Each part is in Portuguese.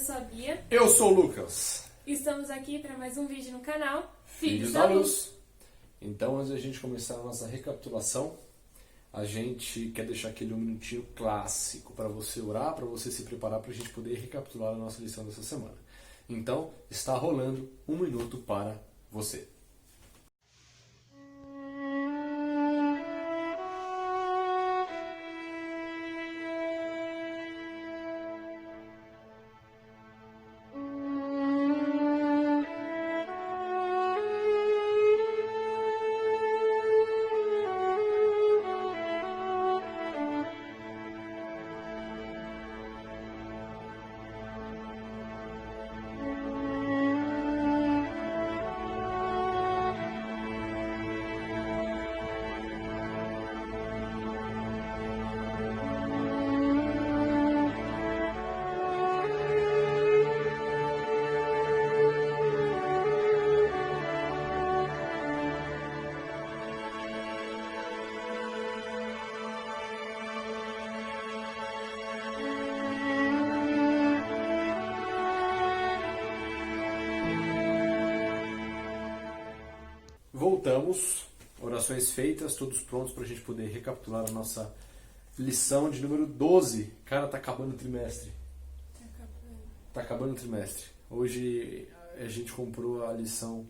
sou a Bia. Eu sou o Lucas. Estamos aqui para mais um vídeo no canal Filhos da Luz. Então, antes de a gente começar a nossa recapitulação, a gente quer deixar aquele um minutinho clássico para você orar, para você se preparar para a gente poder recapitular a nossa lição dessa semana. Então, está rolando um minuto para você. Voltamos, orações feitas, todos prontos para a gente poder recapitular a nossa lição de número 12. Cara, tá acabando o trimestre. Tá acabando o trimestre. Hoje a gente comprou a lição.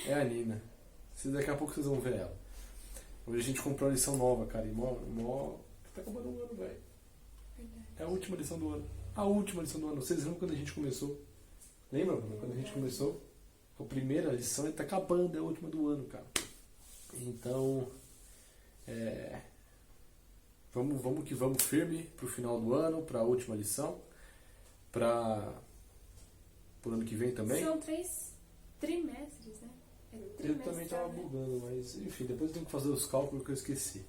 É a Nina. Daqui a pouco vocês vão ver ela. Hoje a gente comprou a lição nova, cara. E tá acabando o ano, velho. É a última lição do ano. A última lição do ano. Vocês lembram quando a gente começou? Lembra quando a gente começou? A primeira lição está acabando, é a última do ano, cara. Então, vamos que vamos firme pro final do ano, para a última lição, para o ano que vem também. São 3 trimestres, né? Eu também estava bugando, mas enfim, depois eu tenho que fazer os cálculos que eu esqueci.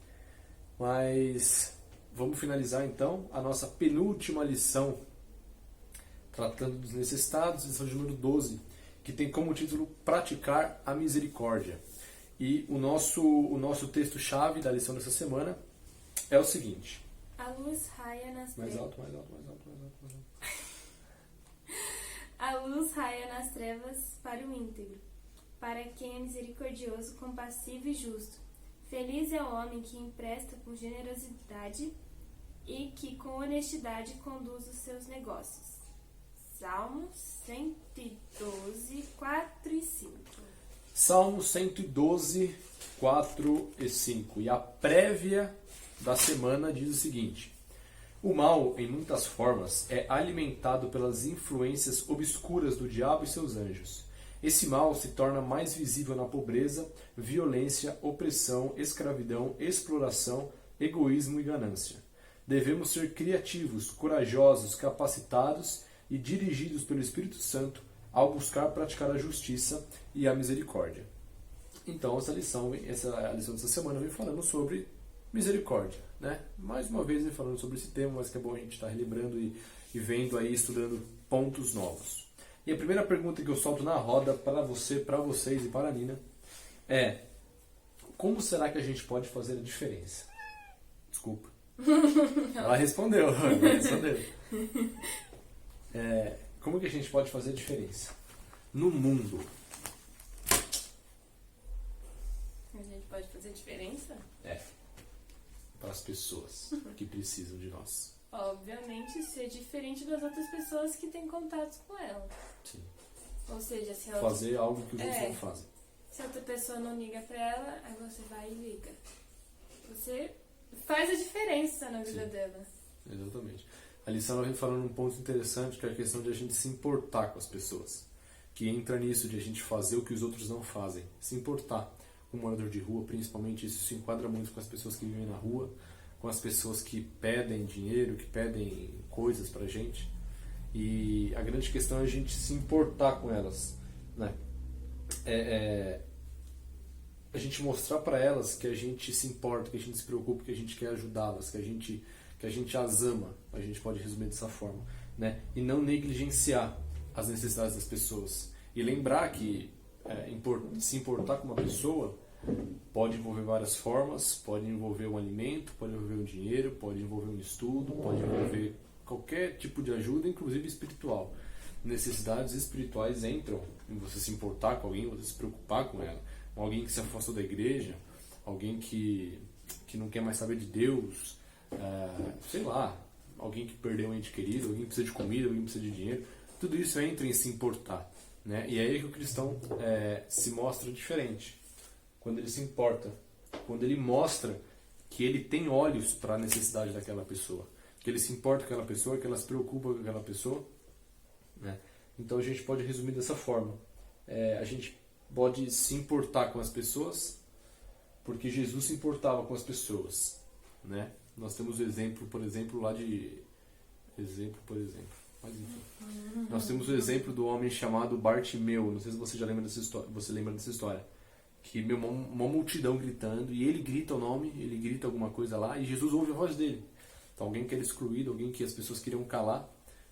Mas vamos finalizar então a nossa penúltima lição, tratando dos necessitados, lição de número 12, que tem como título Praticar a Misericórdia. E o nosso texto-chave da lição dessa semana é o seguinte. A luz raia nas trevas. Mais alto, mais alto, mais alto, mais alto, mais alto. A luz raia nas trevas para o íntegro, para quem é misericordioso, compassivo e justo. Feliz é o homem que empresta com generosidade e que com honestidade conduz os seus negócios. Salmo 112, 4 e 5. Salmo 112, 4 e 5. E a prévia da semana diz o seguinte: o mal, em muitas formas, é alimentado pelas influências obscuras do diabo e seus anjos. Esse mal se torna mais visível na pobreza, violência, opressão, escravidão, exploração, egoísmo e ganância. Devemos ser criativos, corajosos, capacitados e dirigidos pelo Espírito Santo ao buscar praticar a justiça e a misericórdia. Então, a lição dessa semana vem falando sobre misericórdia, né? Mais uma vez vem falando sobre esse tema, mas que é bom a gente estar relembrando e vendo aí, estudando pontos novos. E a primeira pergunta que eu solto na roda para você, para vocês e para a Nina é: como será que a gente pode fazer a diferença? Desculpa. Ela respondeu. Como que a gente pode fazer a diferença no mundo? A gente pode fazer a diferença? Para as pessoas que precisam de nós. Obviamente, ser diferente das outras pessoas que têm contatos com ela. Sim. Ou seja, se fazer algo que os outros não fazem. Se a outra pessoa não liga pra ela, aí você vai e liga. Você faz a diferença na vida dela. Exatamente. A lição ela vem falando um ponto interessante, que é a questão de a gente se importar com as pessoas. Que entra nisso de a gente fazer o que os outros não fazem. Se importar com o morador de rua, principalmente, isso se enquadra muito com as pessoas que vivem na rua, com as pessoas que pedem dinheiro, que pedem coisas pra gente. E a grande questão é a gente se importar com elas, né? A gente mostrar para elas que a gente se importa, que a gente se preocupa, que a gente quer ajudá-las, que a gente as ama, a gente pode resumir dessa forma, né? E não negligenciar as necessidades das pessoas. E lembrar que se importar com uma pessoa Pode envolver várias formas, pode envolver um alimento, pode envolver um dinheiro, pode envolver um estudo, pode envolver qualquer tipo de ajuda, inclusive espiritual. Necessidades espirituais entram em você se importar com alguém, você se preocupar com ela. Alguém que se afastou da igreja, alguém que não quer mais saber de Deus, sei lá, alguém que perdeu um ente querido, alguém que precisa de comida, alguém que precisa de dinheiro. Tudo isso entra em se importar, né? E é aí que o cristão se mostra diferente. Quando ele se importa, quando ele mostra que ele tem olhos para a necessidade daquela pessoa, que ele se importa com aquela pessoa, que ela se preocupa com aquela pessoa, né? Então a gente pode resumir dessa forma. A gente pode se importar com as pessoas porque Jesus se importava com as pessoas, né? Nós temos o exemplo, por exemplo, lá de... Mas enfim. Nós temos o exemplo do homem chamado Bartimeu. Não sei se você já lembra dessa história. Você lembra dessa história? Que uma multidão gritando, e ele grita o nome, ele grita alguma coisa lá, e Jesus ouve a voz dele. Então alguém que era excluído, alguém que as pessoas queriam calar,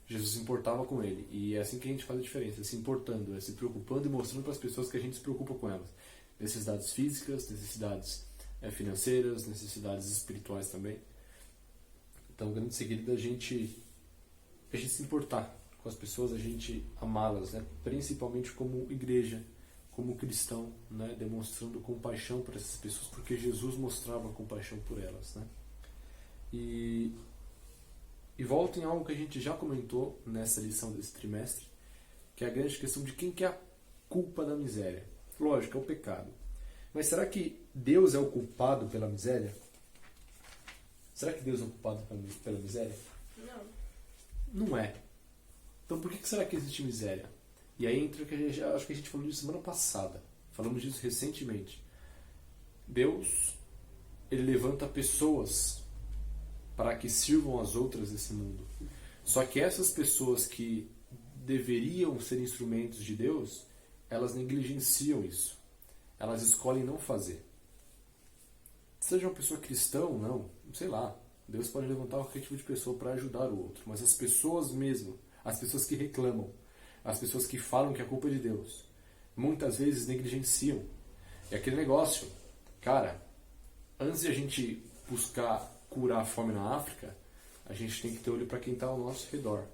Jesus se importava com ele. E é assim que a gente faz a diferença, se importando, se preocupando e mostrando para as pessoas que a gente se preocupa com elas. Necessidades físicas, necessidades financeiras, necessidades espirituais também. Então, o grande segredo é a gente se importar com as pessoas, a gente amá-las, né? Principalmente como igreja, como cristão, né? Demonstrando compaixão por essas pessoas, porque Jesus mostrava compaixão por elas, né? E volta em algo que a gente já comentou nessa lição desse trimestre, que é a grande questão de quem que é a culpa da miséria. Lógico, é o pecado. Mas será que Deus é o culpado pela miséria? Será que Deus é o culpado pela miséria? Não. Não é. Então por que será que existe miséria? E aí entra que acho que a gente falou disso semana passada. Falamos disso recentemente. Deus, ele levanta pessoas para que sirvam as outras nesse mundo. Só que essas pessoas que deveriam ser instrumentos de Deus, elas negligenciam isso. Elas escolhem não fazer. Seja uma pessoa cristã ou não, sei lá. Deus pode levantar qualquer tipo de pessoa para ajudar o outro. Mas as pessoas mesmo, as pessoas que reclamam, as pessoas que falam que a culpa é de Deus, muitas vezes negligenciam. É aquele negócio, cara, antes de a gente buscar curar a fome na África, a gente tem que ter olho para quem está ao nosso redor,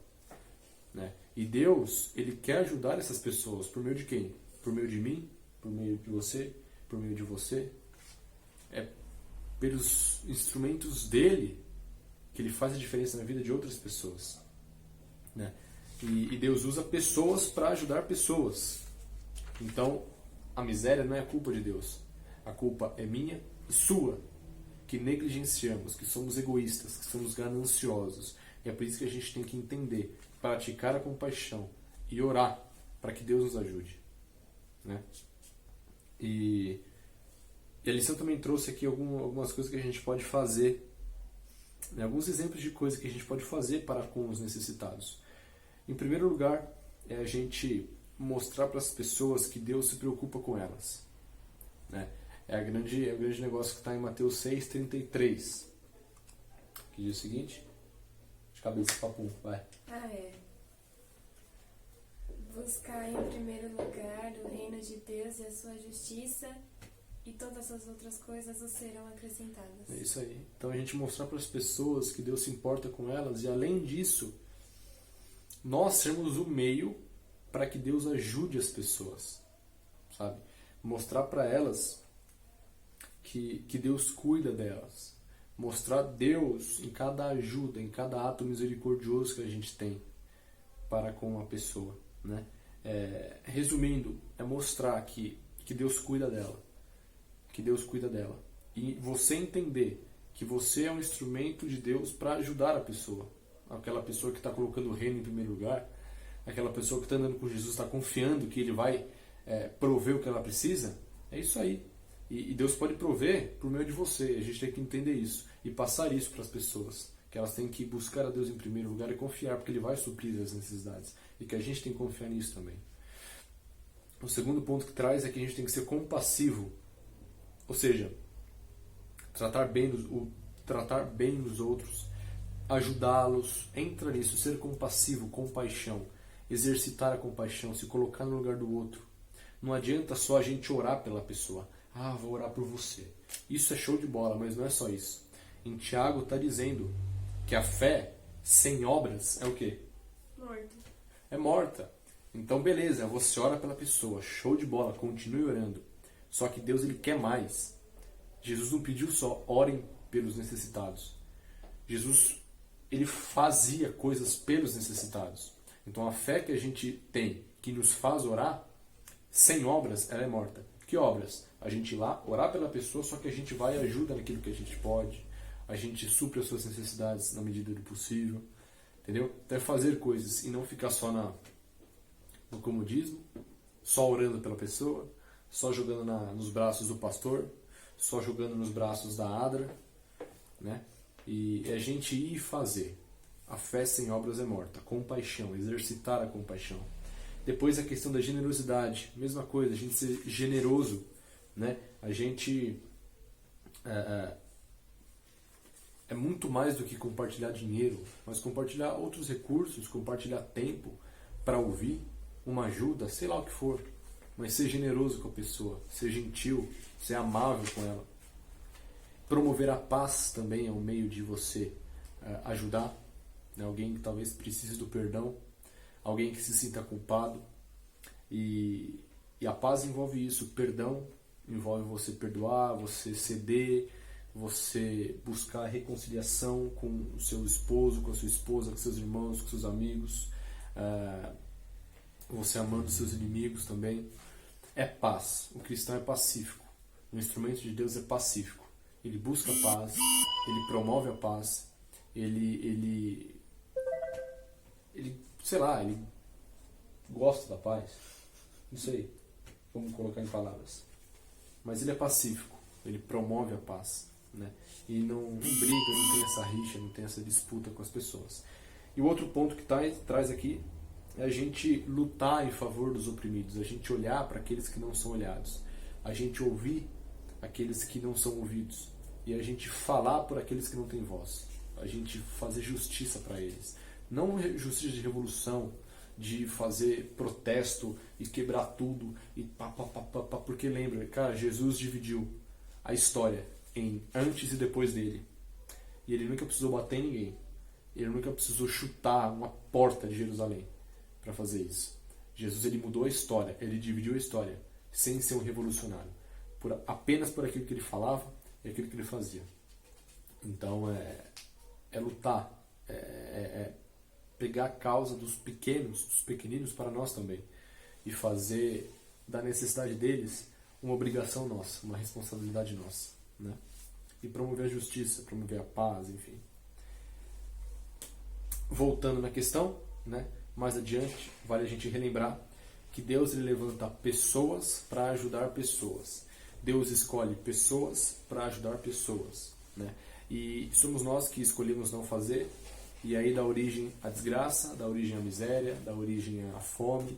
né? E Deus, ele quer ajudar essas pessoas por meio de quem? Por meio de mim? Por meio de você? Por meio de você? É pelos instrumentos dele que ele faz a diferença na vida de outras pessoas, né? E Deus usa pessoas para ajudar pessoas. Então, a miséria não é a culpa de Deus. A culpa é minha e sua, que negligenciamos, que somos egoístas, que somos gananciosos. E é por isso que a gente tem que entender, praticar a compaixão e orar para que Deus nos ajude, né? E a lição também trouxe aqui algumas coisas que a gente pode fazer, né? Alguns exemplos de coisas que a gente pode fazer para com os necessitados. Em primeiro lugar, é a gente mostrar para as pessoas que Deus se preocupa com elas, né? É o grande negócio que está em Mateus 6,33, que diz o seguinte, de cabeça papo, vai. Buscar em primeiro lugar o reino de Deus e a sua justiça, e todas as outras coisas os serão acrescentadas. É isso aí. Então a gente mostrar para as pessoas que Deus se importa com elas, e além disso, nós sermos o meio para que Deus ajude as pessoas, sabe? Mostrar para elas que Deus cuida delas. Mostrar Deus em cada ajuda, em cada ato misericordioso que a gente tem para com uma pessoa, né? Resumindo, é mostrar que Deus cuida dela. Que Deus cuida dela. E você entender que você é um instrumento de Deus para ajudar a pessoa. Aquela pessoa que está colocando o reino em primeiro lugar, aquela pessoa que está andando com Jesus, está confiando que Ele vai prover o que ela precisa. É isso aí. E Deus pode prover por meio de você. A gente tem que entender isso e passar isso para as pessoas. Que elas têm que buscar a Deus em primeiro lugar e confiar, porque Ele vai suprir as necessidades. E que a gente tem que confiar nisso também. O segundo ponto que traz é que a gente tem que ser compassivo. Ou seja, tratar bem os outros, ajudá-los, entra nisso, ser compassivo, compaixão, exercitar a compaixão, se colocar no lugar do outro. Não adianta só a gente orar pela pessoa. Ah, vou orar por você. Isso é show de bola, mas não é só isso. Em Tiago está dizendo que a fé sem obras é o quê? Morto. É morta. Então, beleza, você ora pela pessoa, show de bola, continue orando. Só que Deus, ele quer mais. Jesus não pediu só orem pelos necessitados. Jesus, ele fazia coisas pelos necessitados. Então, a fé que a gente tem, que nos faz orar, sem obras, ela é morta. Que obras? A gente ir lá, orar pela pessoa, só que a gente vai e ajuda naquilo que a gente pode. A gente supre as suas necessidades na medida do possível. Entendeu? Então é fazer coisas e não ficar só no comodismo, só orando pela pessoa, só jogando nos braços do pastor, só jogando nos braços da Adra, né? E é a gente ir e fazer. A fé sem obras é morta. Compaixão, exercitar a compaixão. Depois a questão da generosidade, mesma coisa, a gente ser generoso, né? A gente é muito mais do que compartilhar dinheiro, mas compartilhar outros recursos, compartilhar tempo para ouvir, uma ajuda, sei lá o que for, mas ser generoso com a pessoa, ser gentil, ser amável com ela. Promover a paz também é um meio de você ajudar, né? Alguém que talvez precise do perdão, alguém que se sinta culpado, e a paz envolve isso. O perdão envolve você perdoar, você ceder, você buscar reconciliação com o seu esposo, com a sua esposa, com seus irmãos, com seus amigos, você amando seus inimigos também. É paz. O cristão é pacífico. O instrumento de Deus é pacífico. Ele busca a paz, ele promove a paz, ele sei lá, ele gosta da paz. Não sei como colocar em palavras. Mas ele é pacífico, ele promove a paz, né? E não briga, não tem essa rixa, não tem essa disputa com as pessoas. E o outro ponto que traz aqui é a gente lutar em favor dos oprimidos, a gente olhar para aqueles que não são olhados, a gente ouvir aqueles que não são ouvidos e a gente falar por aqueles que não têm voz, a gente fazer justiça para eles. Não justiça de revolução, de fazer protesto e quebrar tudo e porque lembra, cara, Jesus dividiu a história em antes e depois dele. E ele nunca precisou bater em ninguém. Ele nunca precisou chutar uma porta de Jerusalém para fazer isso. Jesus, ele mudou a história, ele dividiu a história sem ser um revolucionário, apenas por aquilo que ele falava e aquilo que ele fazia. Então é lutar, pegar a causa dos pequenos, dos pequeninos para nós também, e fazer da necessidade deles uma obrigação nossa, uma responsabilidade nossa, né? E promover a justiça, promover a paz, enfim. Voltando na questão, né? Mais adiante, vale a gente relembrar que Deus, ele levanta pessoas para ajudar pessoas. Deus escolhe pessoas para ajudar pessoas, né? E somos nós que escolhemos não fazer, e aí dá origem à desgraça, dá origem à miséria, dá origem à fome.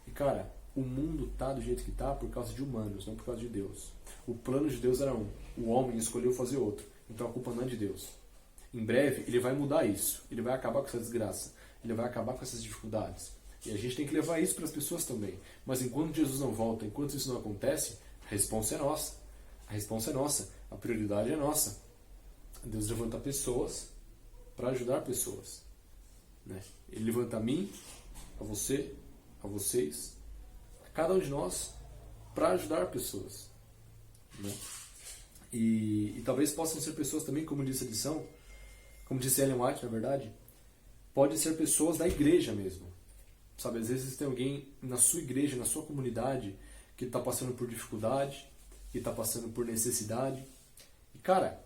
E cara, o mundo tá do jeito que tá por causa de humanos, não por causa de Deus. O plano de Deus era um, o homem escolheu fazer outro, então a culpa não é de Deus. Em breve ele vai mudar isso, ele vai acabar com essa desgraça, ele vai acabar com essas dificuldades. E a gente tem que levar isso para as pessoas também. Mas enquanto Jesus não volta, enquanto isso não acontece, a responsa é nossa. A responsa é nossa, a prioridade é nossa. Deus levanta pessoas para ajudar pessoas, né? Ele levanta a mim, a você, a vocês, a cada um de nós, para ajudar pessoas, né? E talvez possam ser pessoas também, como disse a lição, como disse Ellen White, na verdade, pode ser pessoas da igreja mesmo, sabe? Às vezes tem alguém na sua igreja, na sua comunidade, que está passando por dificuldade, que está passando por necessidade, e cara,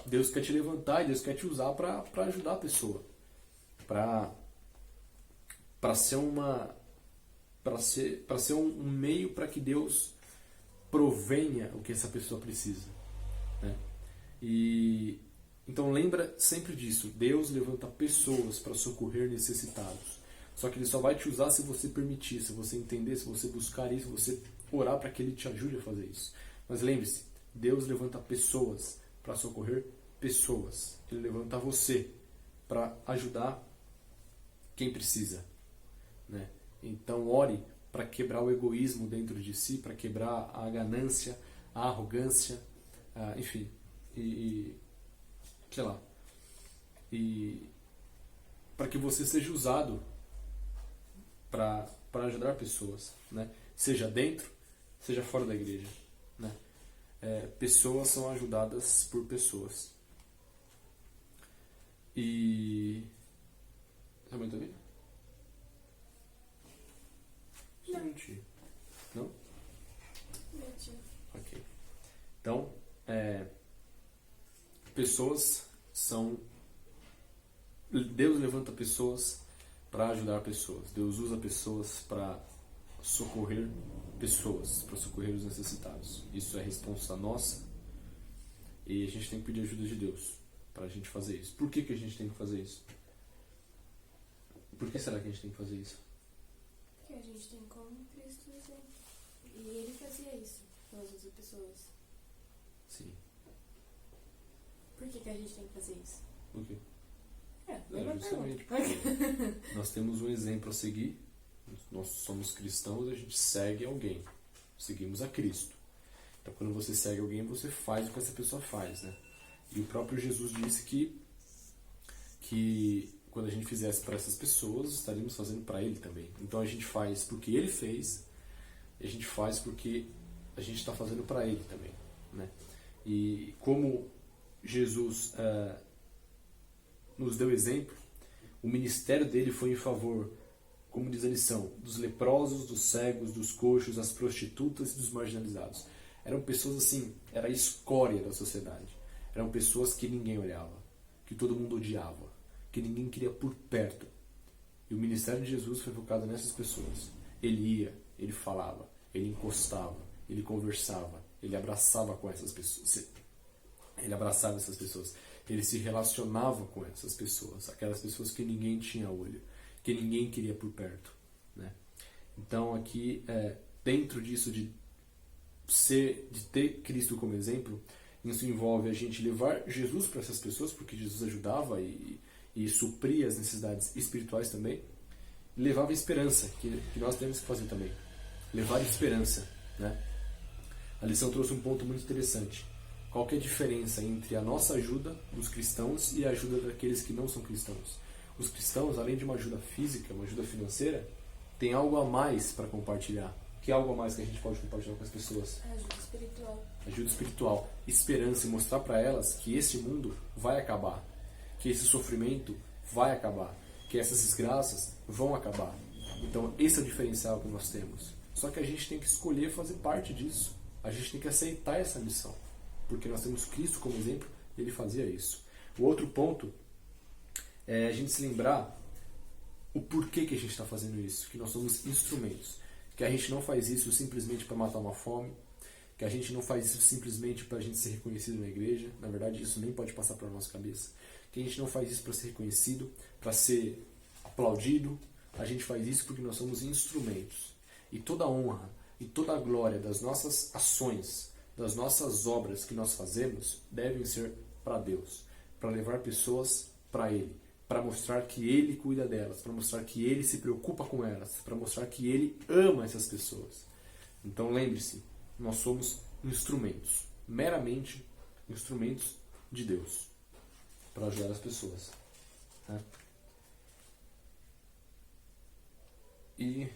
Deus quer te levantar e Deus quer te usar para ajudar a pessoa, para ser um meio para que Deus provenha o que essa pessoa precisa, né? E então lembra sempre disso, Deus levanta pessoas para socorrer necessitados. Só que ele só vai te usar se você permitir, se você entender, se você buscar isso, se você orar para que ele te ajude a fazer isso. Mas lembre-se, Deus levanta pessoas para socorrer pessoas. Ele levanta você para ajudar quem precisa, né? Então ore para quebrar o egoísmo dentro de si, para quebrar a ganância, a arrogância, enfim, sei lá, e para que você seja usado para ajudar pessoas, né? Seja dentro, seja fora da igreja, né? Pessoas são ajudadas por pessoas. E... Tá muito bem? Não? Ok. Então, pessoas são... Deus levanta pessoas para ajudar pessoas. Deus usa pessoas para socorrer pessoas, para socorrer os necessitados. Isso é resposta nossa e a gente tem que pedir ajuda de Deus para a gente fazer isso. Por que a gente tem que fazer isso? Por que será que a gente tem que fazer isso? Porque a gente tem como Cristo exemplo. E ele fazia isso pelas outras pessoas. Sim. Por que a gente tem que fazer isso? Por quê? Justamente porque nós temos um exemplo a seguir. Nós somos cristãos, a gente segue alguém. Seguimos a Cristo. Então, quando você segue alguém, você faz o que essa pessoa faz, né? E o próprio Jesus disse que quando a gente fizesse para essas pessoas, estaríamos fazendo para Ele também. Então, a gente faz porque Ele fez, e a gente faz porque a gente está fazendo para Ele também, né? E como Jesus nos deu exemplo, o ministério dele foi em favor, como diz a lição, dos leprosos, dos cegos, dos coxos, das prostitutas e dos marginalizados. Eram pessoas assim, era a escória da sociedade. Eram pessoas que ninguém olhava, que todo mundo odiava, que ninguém queria por perto. E o ministério de Jesus foi focado nessas pessoas. Ele ia, ele falava, ele encostava, ele conversava, ele abraçava com essas pessoas. Ele abraçava essas pessoas. Ele se relacionava com essas pessoas, aquelas pessoas que ninguém tinha olho, que ninguém queria por perto, né? Então aqui, dentro disso de ter Cristo como exemplo, isso envolve a gente levar Jesus para essas pessoas, porque Jesus ajudava e supria as necessidades espirituais também, e levava esperança, que nós temos que fazer também, levar esperança, né? A lição trouxe um ponto muito interessante. Qual que é a diferença entre a nossa ajuda dos cristãos e a ajuda daqueles que não são cristãos? Os cristãos, além de uma ajuda física, uma ajuda financeira, tem algo a mais para compartilhar. Que é algo a mais que a gente pode compartilhar com as pessoas? Ajuda espiritual. Ajuda espiritual. Esperança e mostrar para elas que esse mundo vai acabar. Que esse sofrimento vai acabar. Que essas desgraças vão acabar. Então, esse é o diferencial que nós temos. Só que a gente tem que escolher fazer parte disso. A gente tem que aceitar essa missão. Porque nós temos Cristo como exemplo, e Ele fazia isso. O outro ponto é a gente se lembrar o porquê que a gente está fazendo isso, que nós somos instrumentos, que a gente não faz isso simplesmente para matar uma fome, que a gente não faz isso simplesmente para a gente ser reconhecido na igreja, na verdade isso nem pode passar pela nossa cabeça, que a gente não faz isso para ser reconhecido, para ser aplaudido, a gente faz isso porque nós somos instrumentos. E toda a honra e toda a glória das nossas ações, das nossas obras que nós fazemos, devem ser para Deus, para levar pessoas para Ele, para mostrar que Ele cuida delas, para mostrar que Ele se preocupa com elas, para mostrar que Ele ama essas pessoas. Então lembre-se, nós somos instrumentos, meramente instrumentos de Deus, para ajudar as pessoas, né? E,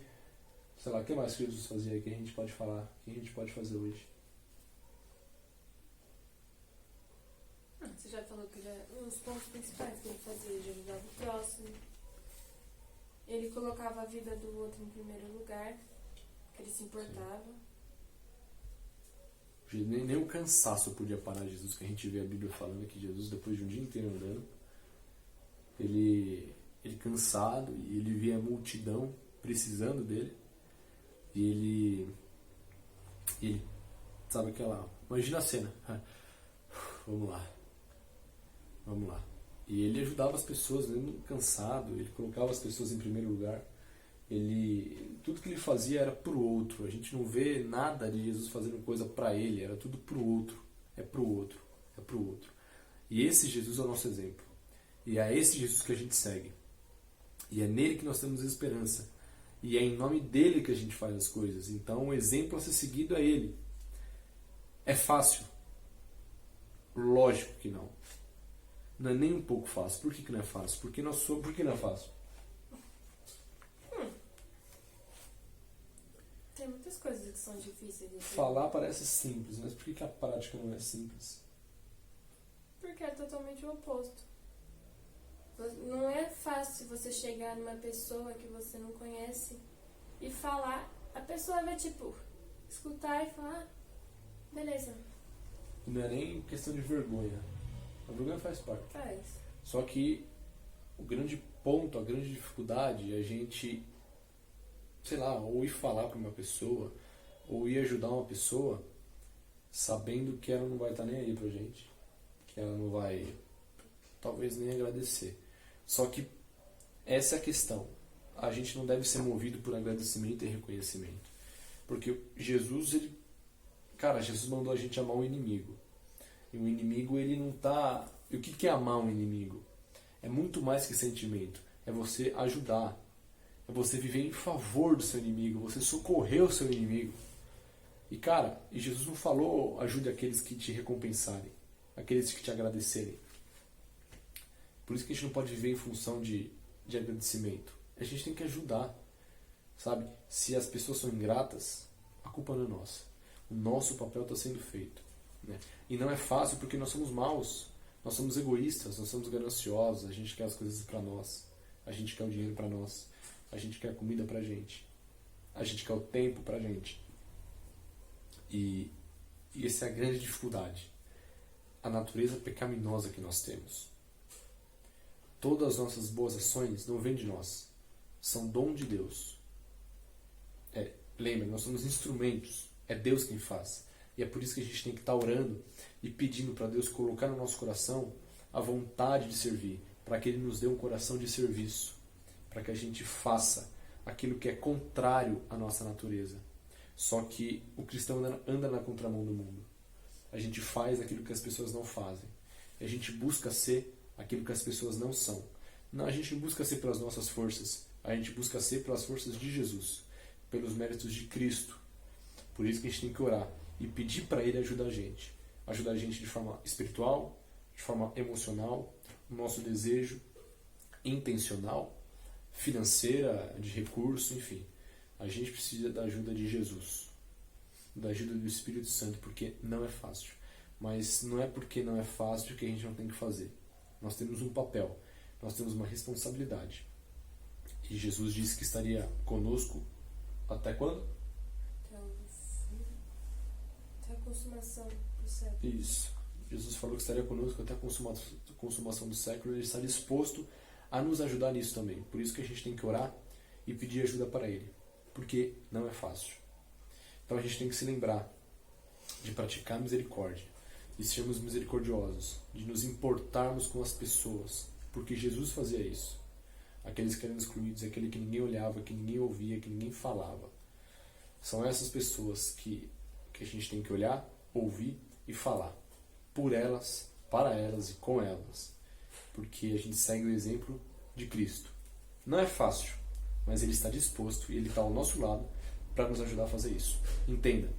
sei lá, o que mais que Jesus fazia que a gente pode falar, que a gente pode fazer hoje? Você já falou que os pontos principais que ele fazia, ele ajudava o próximo, ele colocava a vida do outro em primeiro lugar, que ele se importava. Nem o cansaço podia parar Jesus, que a gente vê a Bíblia falando que Jesus, depois de um dia inteiro andando, ele cansado, e ele via a multidão precisando dele, e ele sabe aquela, imagina a cena, vamos lá. E ele ajudava as pessoas, mesmo cansado, ele colocava as pessoas em primeiro lugar. Tudo que ele fazia era pro outro. A gente não vê nada de Jesus fazendo coisa para ele, era tudo pro outro. É pro outro. E esse Jesus é o nosso exemplo. E é esse Jesus que a gente segue. E é nele que nós temos esperança. E é em nome dele que a gente faz as coisas. Então o exemplo a ser seguido é ele. É fácil? Lógico que não. Não é nem um pouco fácil. Por que não é fácil? Por que não é fácil? Tem muitas coisas que são difíceis de Falar parece simples, mas por que a prática não é simples? Porque é totalmente o oposto. Não é fácil você chegar numa pessoa que você não conhece e falar. A pessoa vai, escutar e falar, beleza. Não é nem questão de vergonha. A vergonha faz parte. Faz. Só que o grande ponto, a grande dificuldade é a gente, ou ir falar para uma pessoa, ou ir ajudar uma pessoa, sabendo que ela não vai estar nem aí pra gente. Que ela não vai, talvez, nem agradecer. Só que essa é a questão. A gente não deve ser movido por agradecimento e reconhecimento. Porque Jesus mandou a gente amar o inimigo. E o inimigo, ele não tá... E o que é amar um inimigo? É muito mais que sentimento. É você ajudar. É você viver em favor do seu inimigo. Você socorrer o seu inimigo. E Jesus não falou ajude aqueles que te recompensarem. Aqueles que te agradecerem. Por isso que a gente não pode viver em função de agradecimento. A gente tem que ajudar. Sabe? Se as pessoas são ingratas, a culpa não é nossa. O nosso papel está sendo feito. Né? E não é fácil porque nós somos maus. Nós somos egoístas, nós somos gananciosos. A gente quer as coisas para nós. A gente quer o dinheiro para nós. A gente quer a comida pra gente. A gente quer o tempo pra gente. E essa é a grande dificuldade. A natureza pecaminosa que nós temos. Todas as nossas boas ações não vêm de nós. São dom de Deus. Lembra, nós somos instrumentos. É Deus quem faz. E é por isso que a gente tem que estar orando e pedindo para Deus colocar no nosso coração a vontade de servir. Para que Ele nos dê um coração de serviço. Para que a gente faça aquilo que é contrário à nossa natureza. Só que o cristão anda na contramão do mundo. A gente faz aquilo que as pessoas não fazem. E a gente busca ser aquilo que as pessoas não são. Não, a gente não busca ser pelas nossas forças. A gente busca ser pelas forças de Jesus. Pelos méritos de Cristo. Por isso que a gente tem que orar e pedir para Ele ajudar a gente. Ajudar a gente de forma espiritual, de forma emocional, no nosso desejo intencional, financeira, de recurso, enfim. A gente precisa da ajuda de Jesus, da ajuda do Espírito Santo, porque não é fácil. Mas não é porque não é fácil que a gente não tem que fazer. Nós temos um papel, nós temos uma responsabilidade. E Jesus disse que estaria conosco até quando? Até a consumação do século. Isso. Jesus falou que estaria conosco até a consumação do século. Ele está disposto a nos ajudar nisso também. Por isso que a gente tem que orar e pedir ajuda para Ele. Porque não é fácil. Então a gente tem que se lembrar de praticar misericórdia, de sermos misericordiosos, de nos importarmos com as pessoas, porque Jesus fazia isso. Aqueles que eram excluídos, aquele que ninguém olhava, que ninguém ouvia, que ninguém falava. São essas pessoas que a gente tem que olhar, ouvir e falar. Por elas, para elas e com elas. Porque a gente segue o exemplo de Cristo. Não é fácil, mas Ele está disposto e Ele está ao nosso lado para nos ajudar a fazer isso. Entenda,